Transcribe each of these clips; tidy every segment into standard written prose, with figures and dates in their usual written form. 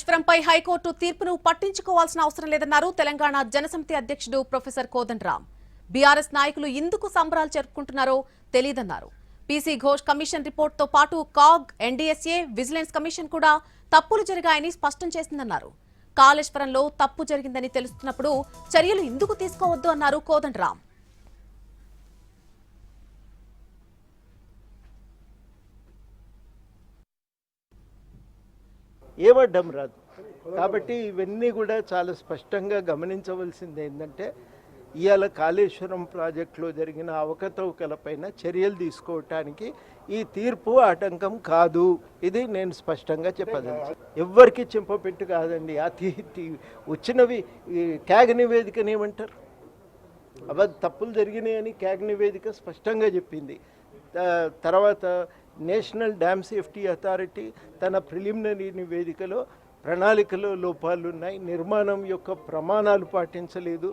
కాళేశ్వరంపై high court తీర్పును పట్టించుకోవాల్సిన అవసరం లేదన్నారు తెలంగాణ జనసమితి అధ్యక్షుడు ప్రొఫెసర్ కోదండరాం. బీఆర్ఎస్ నాయకులు ఎందుకు సంబరాలు జరుపుకుంటున్నారో తెలియదన్నారు. పీసీ ఘోష్ కమిషన్ రిపోర్టుతో పాటు కాగ్, ఎన్డీఎస్ఏ, విజిలెన్స్ కమిషన్ కూడా తప్పులు జరిగాయని స్పష్టం చేసిందన్నారు. కాళేశ్వరంలో తప్పు జరిగిందని తెలుస్తున్నప్పుడు చర్యలు ఎందుకు తీసుకోవద్దు అన్నారు కోదండరాం. ఏమడ్డం రాదు కాబట్టి ఇవన్నీ కూడా చాలా స్పష్టంగా గమనించవలసింది ఏంటంటే ఇవాళ కాళేశ్వరం ప్రాజెక్టులో జరిగిన అవకతవకలపైన చర్యలు తీసుకోవటానికి ఈ తీర్పు ఆటంకం కాదు. ఇది నేను స్పష్టంగా చెప్పదలుచు. ఎవ్వరికి చెంపపెట్టు కాదండి. ఆ వచ్చినవి క్యాగ్ నివేదికని ఏమంటారు? తప్పులు జరిగినాయని క్యాగ్ నివేదిక స్పష్టంగా చెప్పింది. తర్వాత నేషనల్ డ్యామ్ సేఫ్టీ అథారిటీ తన ప్రిలిమినరీ నివేదికలో ప్రణాళికలో లోపాలున్నాయి, నిర్మాణం యొక్క ప్రమాణాలు పాటించలేదు,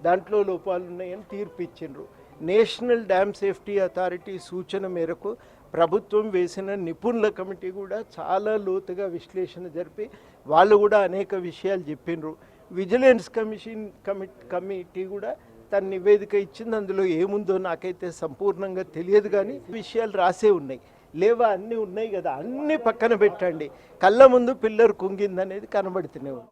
దాంట్లో లోపాలున్నాయని తీర్పు ఇచ్చిండ్రు. నేషనల్ డ్యామ్ సేఫ్టీ అథారిటీ సూచన మేరకు ప్రభుత్వం వేసిన నిపుణుల కమిటీ కూడా చాలా లోతుగా విశ్లేషణ జరిపి వాళ్ళు కూడా అనేక విషయాలు చెప్పిండ్రు. విజిలెన్స్ కమిటీ కూడా తన నివేదిక ఇచ్చింది. అందులో ఏముందో నాకైతే సంపూర్ణంగా తెలియదు, కానీ విషయాలు రాసే ఉన్నాయి. లేవా? అన్నీ ఉన్నాయి కదా, అన్నీ పక్కన పెట్టండి. కళ్ళ ముందు పిల్లర్ కుంగిందనేది కనబడుతూనే ఉంది.